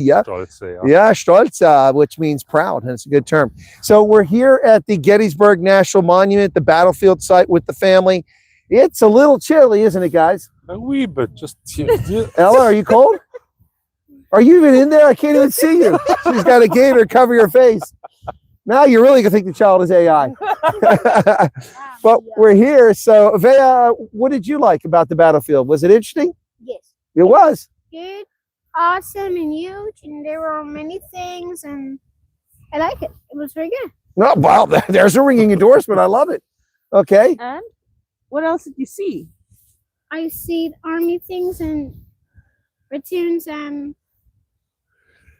Yeah. Stolze, Yeah, Stolze, which means proud, and it's a good term. So we're here at the Gettysburg National Monument, the battlefield site with the family. It's a little chilly, isn't it, guys? A wee bit, just Ella, are you cold? Are you even in there? I can't even see you. She's got a gaiter cover your face. Now you're really going to think the child is AI. But we're here. So, Vea, what did you like about the battlefield? Was it interesting? Yes. It was. Good, awesome, and huge, and there were many things, and I like it. It was very good. No, wow, there's a ringing endorsement. I love it. Okay. And what else did you see? I see army things and platoons and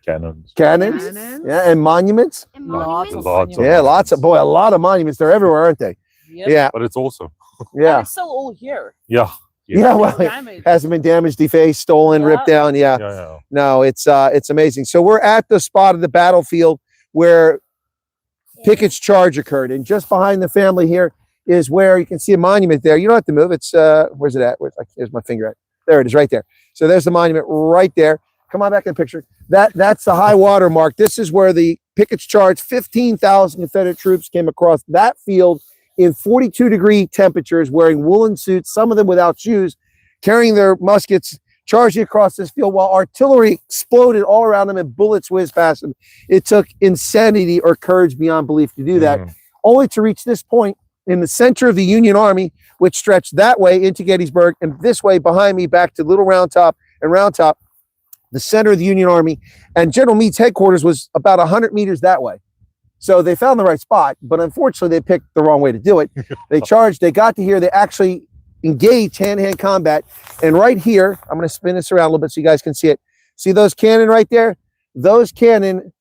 cannons. Cannons. Cannons. Yeah, and monuments. Lots of Lots of Yeah, lots of, boy, a lot of monuments. They're everywhere, aren't they? Yep. Yeah, But it's awesome. yeah. And it's still all here. Yeah. Yeah, well, it Damaged. hasn't been damaged, defaced, stolen, Yeah. ripped down. Yeah. Yeah. No, it's amazing. So we're at the spot of the battlefield where Pickett's charge occurred, and just behind the family here is where you can see a monument there. You don't have to move. It's where's it at? Here's my finger at. There it is, right there. So there's the monument right there. Come on back in the picture. That's the high water mark. This is where the Pickett's charge, 15,000 Confederate troops came across that field in 42-degree temperatures, wearing woolen suits, some of them without shoes, carrying their muskets, charging across this field while artillery exploded all around them and bullets whizzed past them. It took insanity or courage beyond belief to do that, only to reach this point in the center of the Union Army, which stretched that way into Gettysburg and this way behind me back to Little Round Top and Round Top, the center of the Union Army. And General Meade's headquarters was about 100 meters that way. So they found the right spot, but unfortunately they picked the wrong way to do it. They charged, they got to here, they actually engaged hand-to-hand combat. And right here, I'm going to spin this around a little bit so you guys can see it. See those cannon right there? Those cannon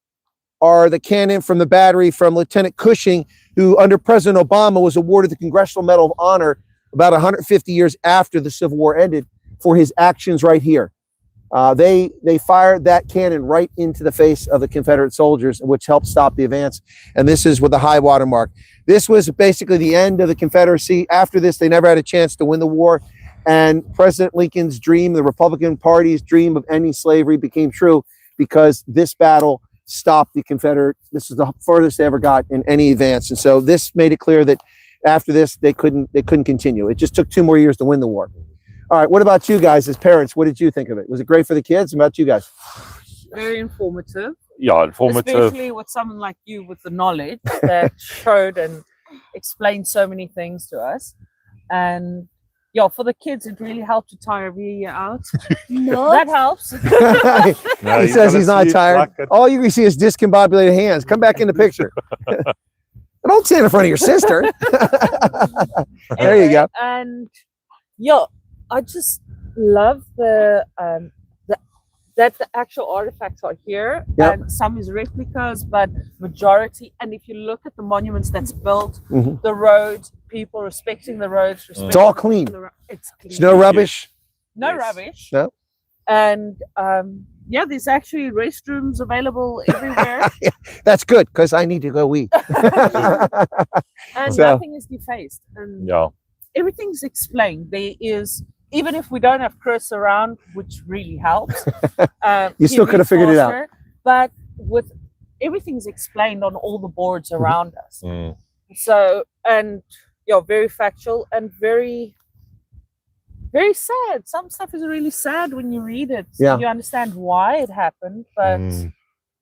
are the cannon from the battery from Lieutenant Cushing, who under President Obama was awarded the Congressional Medal of Honor about 150 years after the Civil War ended for his actions right here. They fired that cannon right into the face of the Confederate soldiers, which helped stop the advance. And this is with the high water mark. This was basically the end of the Confederacy. After this, they never had a chance to win the war. And President Lincoln's dream, the Republican Party's dream of ending slavery, became true because this battle stopped the Confederate. This is the furthest they ever got in any advance. And so this made it clear that after this, they couldn't continue. It just took 2 more years to win the war. All right, what about you guys as parents? What did you think of it? Was it great for the kids? What about you guys? Very informative. Yeah, informative. Especially with someone like you with the knowledge that showed and explained so many things to us. And yeah, for the kids, it really helped to tire me out. No. That helps. No, He says he's not tired. All you can see is discombobulated hands. Come back in the picture. Don't stand in front of your sister. There you go. And yeah, I just love that the actual artifacts are here. Yep. And some is replicas, but majority. And if you look at the monuments that's built, the roads, people respecting the roads. It's all clean. It's clean. There's no rubbish. No Yes. rubbish. No. And yeah, there's actually restrooms available everywhere. That's good because I need to go wee. And So- nothing is defaced. And Yeah. everything's explained. There is, even if we don't have Chris around, which really helps. You still could have figured it out. faster, But with everything's explained on all the boards around us. So, and yeah, very factual and very, very sad. Some stuff is really sad when you read it. Yeah. You understand why it happened, but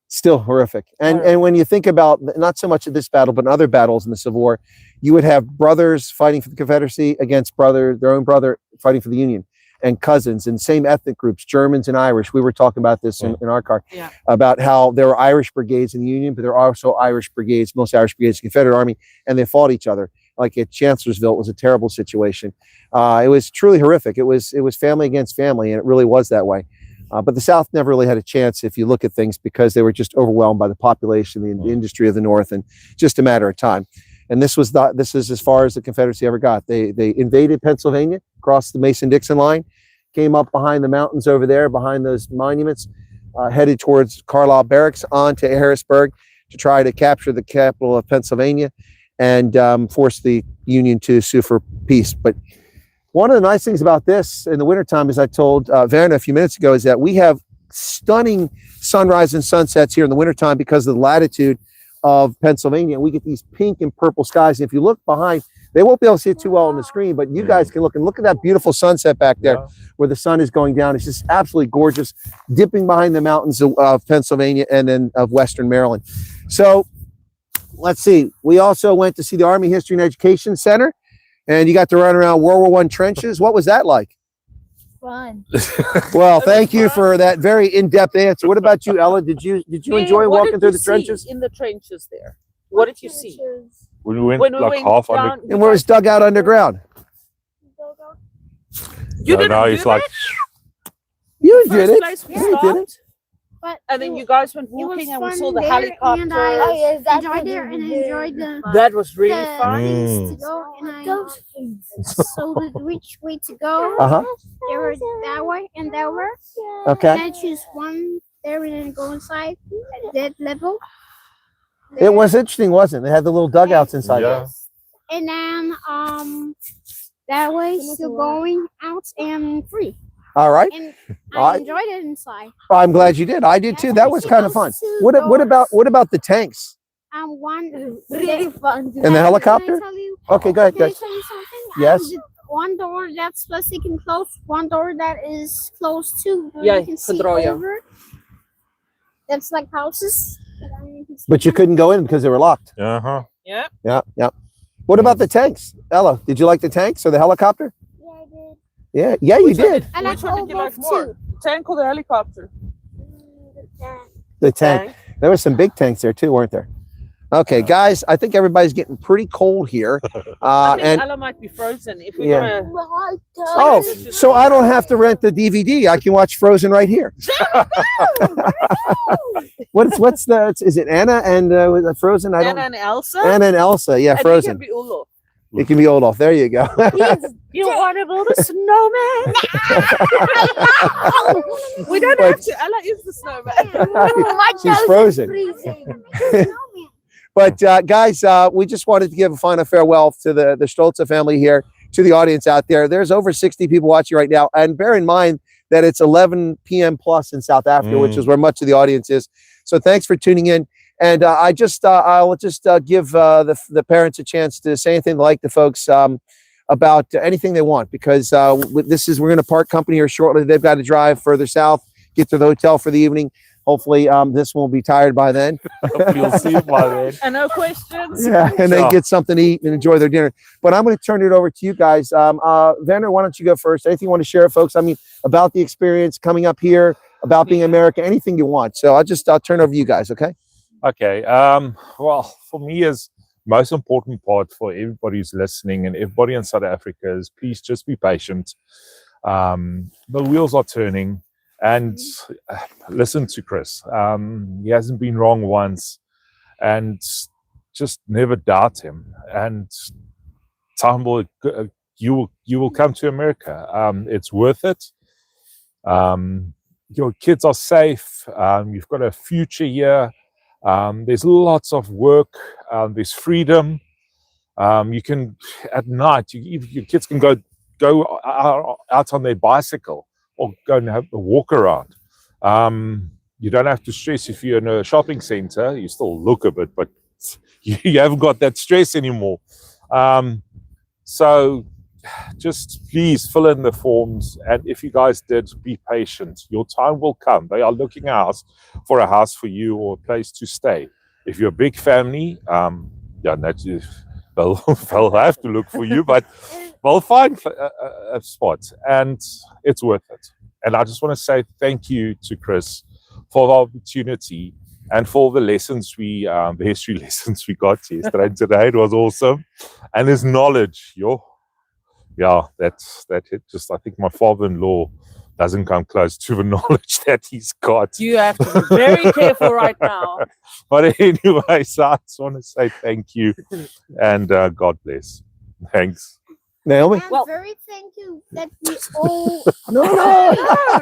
Still horrific. And when you think about not so much of this battle, but in other battles in the Civil War, you would have brothers fighting for the Confederacy against their own brother fighting for the Union, and cousins and same ethnic groups, Germans and Irish. We were talking about this in our car, about how there were Irish brigades in the Union, but there are also Irish brigades, most Irish brigades in the Confederate Army, and they fought each other. Like at Chancellorsville, it was a terrible situation. It was truly horrific. It was family against family, and it really was that way. But the South never really had a chance if you look at things because they were just overwhelmed by the population, the industry of the North, and just a matter of time. And this is as far as the Confederacy ever got. They invaded Pennsylvania, crossed the Mason-Dixon line, came up behind the mountains over there, behind those monuments, headed towards Carlisle Barracks onto Harrisburg to try to capture the capital of Pennsylvania and force the Union to sue for peace. But one of the nice things about this in the wintertime, as I told Werner a few minutes ago, is that we have stunning sunrise and sunsets here in the wintertime because of the latitude of Pennsylvania. We get these pink and purple skies. And if you look behind, they won't be able to see it too well on the screen, but you guys can look and look at that beautiful sunset back there where the sun is going down. It's just absolutely gorgeous, dipping behind the mountains of Pennsylvania and then of Western Maryland. So let's see. We also went to see the Army History and Education Center, and you got to run around World War I trenches. What was that like? Fun. Well, thank you for that very in-depth answer. What about you, Ella? Did you enjoy walking through the trenches? In the trenches there, what did you see? When we went When we like went half down, under. And where it's dug out underground? You No, didn't now do it's like that? You did First it. place we You did it. stopped, But and then you guys went it was walking, and we fun saw the there, helicopter. and I yes, that's enjoyed what there we and did. enjoyed the That was really the fun. things to go and I so which way to go. Uh-huh. There were that way and that way. Okay. And I choose one there and then go inside at that level. It was interesting, wasn't it? They had the little dugouts inside. Yeah. And then that way still going out and free. All right. And All right. I enjoyed it inside. I'm glad you did. I did too. That was kind of fun. What about the tanks One Really fun. and the helicopter? Can I tell you? Okay, go ahead. Can I Guys. tell you something? Yes. The one door that's plastic and closed, one door that is closed too. Yeah, You can see Pedroia. over. That's like houses. But you couldn't go in because they were locked. Uh-huh. Yeah. Yeah, yeah. What about the tanks? Ella, did you like the tanks or the helicopter? Yeah, I did. Yeah, you Which one did. I like Which one did you like both more? too. Tank or the helicopter? The tank. There were some big tanks there too, weren't there? Okay, guys, I think everybody's getting pretty cold here. I think And Ella might be frozen. If we're Yeah. gonna oh, so I don't have to rent the DVD. I can watch Frozen right here. What's the? Is it Anna and Frozen? I don't. Anna and Elsa. Anna and Elsa. Yeah, And Frozen. It can be Olaf. It can be Olaf. There you go. You want to build a snowman? We don't But- have to. Ella is the snowman. She's frozen. But guys, we just wanted to give a final farewell to the Stolze family here, to the audience out there. There's over 60 people watching right now. And bear in mind that it's 11 p.m. plus in South Africa, which is where much of the audience is. So thanks for tuning in. And I'll just give the parents a chance to say anything they like to folks about anything they want, because we're going to part company here shortly. They've got to drive further south, get to the hotel for the evening. Hopefully, this won't be tired by then. You'll see it by then. And no questions. Yeah, and then Yeah. get something to eat and enjoy their dinner. But I'm going to turn it over to you guys. Werner, why don't you go first? Anything you want to share, folks? I mean, about the experience coming up here, about being American, anything you want. So I'll turn it over to you guys, okay? Okay. Well, for me, is most important part for everybody who's listening and everybody in South Africa is please just be patient. The wheels are turning, and listen to Chris. He hasn't been wrong once, and just never doubt him. And time will you will come to America. It's worth it. Your kids are safe. You've got a future here. There's lots of work. There's freedom. You can at night. Your kids can go out on their bicycle or go and have a walk around. You don't have to stress if you're in a shopping center. You still look a bit, but you haven't got that stress anymore. So just please fill in the forms, and if you guys did, be patient. Your time will come. They are looking out for a house for you or a place to stay. If you're a big family, they'll have to look for you, but they'll find a spot, and it's worth it. And I just want to say thank you to Chris for the opportunity and for the lessons the history lessons we got yesterday and today. It was awesome, and his knowledge, that hit just. I think my father-in-law doesn't come close to the knowledge that he's got. You have to be very careful right now. But anyway, so I just want to say thank you, and God bless. Thanks. Naomi? I'm Well- very thank you that we all. No. No,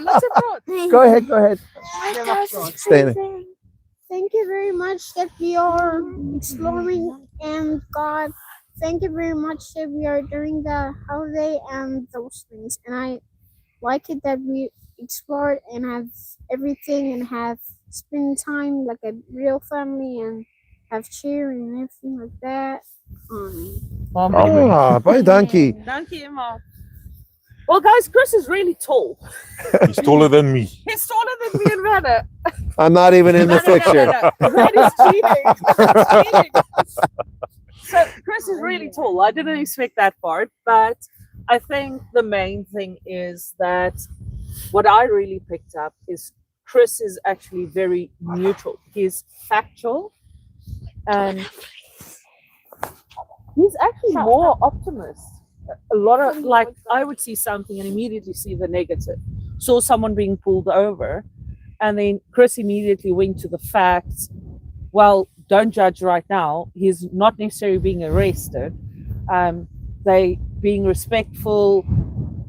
let's approach. Go ahead. Stay there. Thank you very much that we are exploring, and God, thank you very much that we are during the holiday and those things. And I like it that we explored and have everything and have spend time like a real family and have cheer and everything like that. Ah, baie dankie. Dankie, Emma. Well, guys, Chris is really tall. He's taller than me. He's taller than me and Rana. I'm not even in the picture. That is cheating. So Chris is really tall. I didn't expect that part, but I think the main thing is that what I really picked up is Chris is actually very neutral. He's factual, and he's actually more optimist. A lot of, like, I would see something and immediately see the negative. Saw someone being pulled over, and then Chris immediately went to the facts. Well, don't judge right now. He's not necessarily being arrested. They being respectful.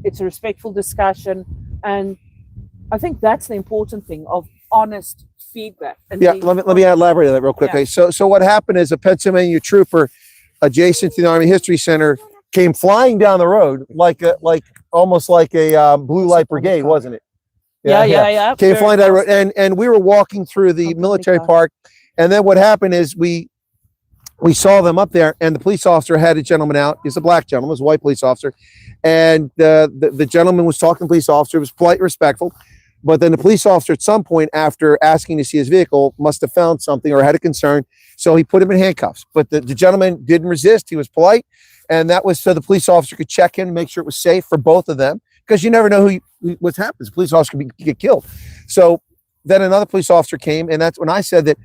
It's a respectful discussion, and I think that's the important thing of honest feedback. And Yeah, let me elaborate on that real quickly. Yeah. So what happened is a Pennsylvania trooper adjacent to the Army History Center came flying down the road almost like a blue light brigade, wasn't it? Yeah. Came Very flying down the road, fast. and we were walking through the Something military like that. park, and then what happened is we saw them up there, and the police officer had a gentleman out. He's a black gentleman, was a white police officer, and the gentleman was talking to the police officer, was polite, respectful, but then the police officer at some point, after asking to see his vehicle, must have found something or had a concern, so he put him in handcuffs. But the gentleman didn't resist. He was polite, and that was so the police officer could check in and make sure it was safe for both of them, because you never know what happens. The police officer could get killed. So then another police officer came, and that's when I said that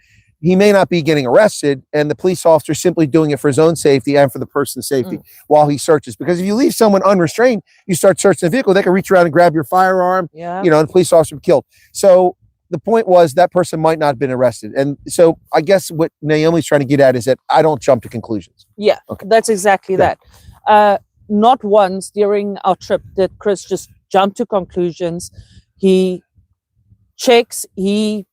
he may not be getting arrested, and the police officer simply doing it for his own safety and for the person's safety while he searches. Because if you leave someone unrestrained, you start searching the vehicle, they can reach around and grab your firearm, Yeah. and the police officer be killed. So the point was that person might not have been arrested. And so I guess what Naomi's trying to get at is that I don't jump to conclusions. Yeah, Okay. that's exactly Yeah. that. Not once during our trip did Chris just jump to conclusions. He checks, he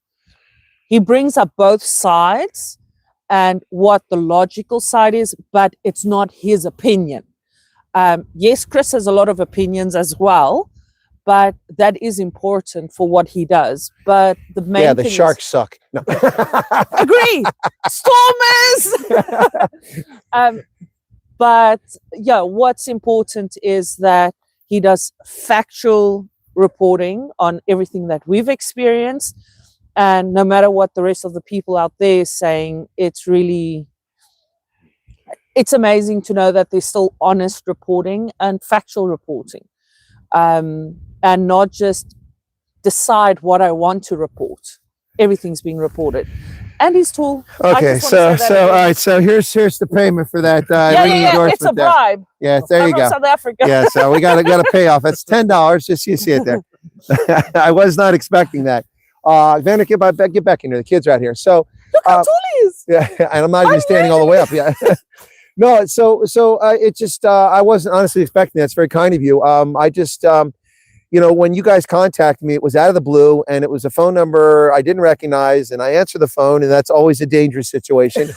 brings up both sides and what the logical side is, but it's not his opinion. Yes, Chris has a lot of opinions as well, but that is important for what he does. But the main Yeah, the thing sharks suck. No. agree. Stormers. But yeah, what's important is that he does factual reporting on everything that we've experienced. And no matter what the rest of the people out there is saying, it's amazing to know that there's still honest reporting and factual reporting, and not just decide what I want to report. Everything's being reported. And he's tall. I Okay, just wanna say that all again. right, so here's the payment for that Yeah, ringing endorsement it's a there. bribe. Yeah, there I'm you from go. South Africa. Yeah, so we got a payoff. That's $10. Just so you see it there. I was not expecting that. Vander, get back in here. The kids are out here. So Look how tall he is. yeah, and I'm not even standing all the way up. Yeah. No, so it just I wasn't honestly expecting that. It's very kind of you. I just when you guys contacted me, it was out of the blue, and it was a phone number I didn't recognize, and I answered the phone, and that's always a dangerous situation.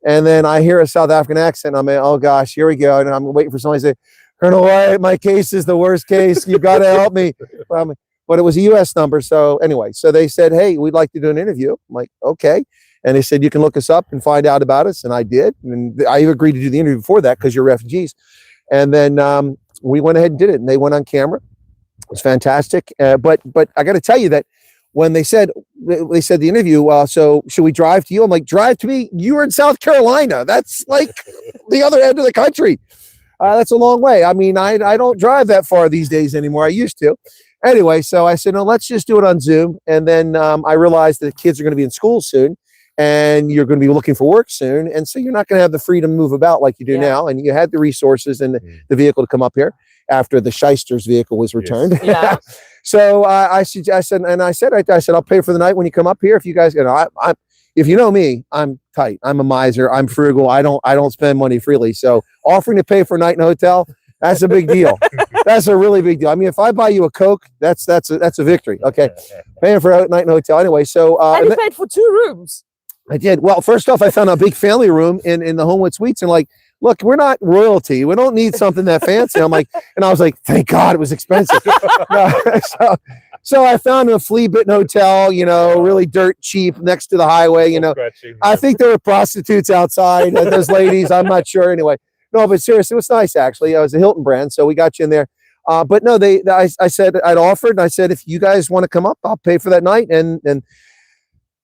And then I hear a South African accent. I'm like, oh gosh, here we go. And I'm waiting for somebody to say, Colonel Wyatt, my case is the worst case. You got to help me. But it was a U.S. number. So anyway, so they said, hey, we'd like to do an interview. I'm like, okay. And they said, you can look us up and find out about us. And I did. And I agreed to do the interview before that because you're refugees. And then we went ahead and did it. And they went on camera. It was fantastic. But I got to tell you that when they said the interview, so should we drive to you? I'm like, drive to me? You were in South Carolina. That's like the other end of the country. That's a long way. I mean, I don't drive that far these days anymore. I used to. Anyway, so I said, no, let's just do it on Zoom. And then I realized that the kids are going to be in school soon, and you're going to be looking for work soon. And so you're not going to have the freedom to move about like you do now. And you had the resources and the vehicle to come up here after the Shyster's vehicle was returned. Yes. Yeah. So I said, I'll pay for the night when you come up here. If you guys, if you know me, I'm tight. I'm a miser. I'm frugal. I don't spend money freely. So offering to pay for a night in a hotel, that's a big deal. That's a really big deal. I mean, if I buy you a Coke, that's a victory. Okay. Paying for a night in a hotel. Anyway, so And you paid for 2 rooms. I did. Well, first off, I found a big family room in the Homewood Suites, and like look, we're not royalty. We don't need something that fancy. I'm like, and I was like, thank God it was expensive. So I found a flea-bitten hotel, you know, really dirt cheap next to the highway, you know. I think there were prostitutes outside, those ladies. I'm not sure anyway. No, but seriously, it was nice, actually. I was a Hilton brand, so we got you in there. But no, I said, I'd offered, and I said, if you guys want to come up, I'll pay for that night. And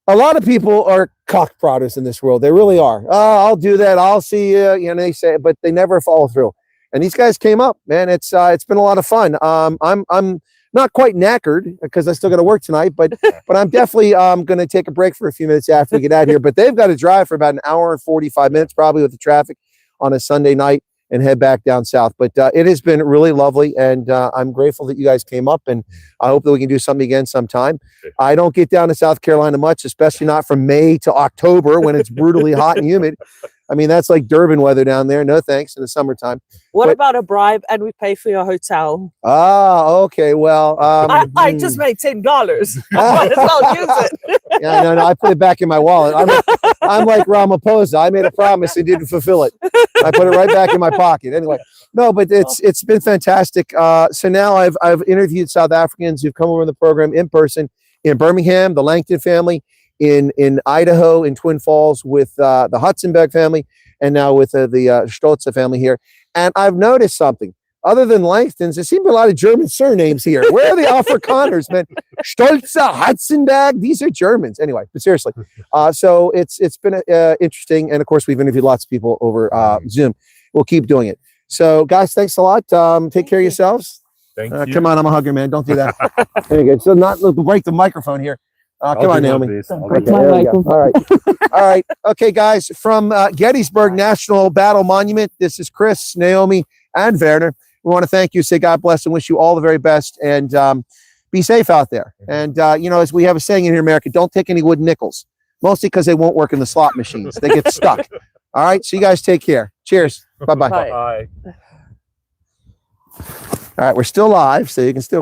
a lot of people are cock prodders in this world. They really are. Oh, I'll do that. I'll see you. You know, they say, but they never follow through. And these guys came up, man. It's been a lot of fun. I'm not quite knackered because I still got to work tonight, but I'm definitely going to take a break for a few minutes after we get out of here. But they've got to drive for about an hour and 45 minutes, probably with the traffic on a Sunday night, and head back down south. But it has been really lovely, and I'm grateful that you guys came up, and I hope that we can do something again sometime. I don't get down to South Carolina much, especially not from May to October when it's brutally hot and humid. I mean, that's like Durban weather down there. No thanks in the summertime. What about a bribe and we pay for your hotel? Ah, okay. Well, I just made $10. I might as well use it. Yeah, no, I put it back in my wallet. I'm like Ramaphosa. I made a promise and didn't fulfill it. I put it right back in my pocket. Anyway, no, but it's been fantastic. So now I've interviewed South Africans who've come over the program in person in Birmingham, the Langton family, in Idaho, in Twin Falls with the Hudson-Beck family, and now with the Stolze family here. And I've noticed something. Other than Langtons, there seem to be a lot of German surnames here. Where are the Afrikaners, man? Stolze, Hudson-Beck, these are Germans. Anyway, but seriously. So it's been interesting. And of course, we've interviewed lots of people over Zoom. We'll keep doing it. So guys, thanks a lot. Take care of yourselves. Thank you. Come on, I'm a hugger, man. Don't do that. Very good. So not break the microphone here. Come on, Naomi. Okay, there we go. All right. All right. Okay, guys, from Gettysburg National Battle Monument, this is Chris, Naomi, and Werner. We want to thank you, say God bless, and wish you all the very best, and be safe out there. And, you know, as we have a saying in here in America, don't take any wooden nickels, mostly because they won't work in the slot machines. They get stuck. All right. So you guys take care. Cheers. Bye-bye. Bye. All right. We're still live, so you can still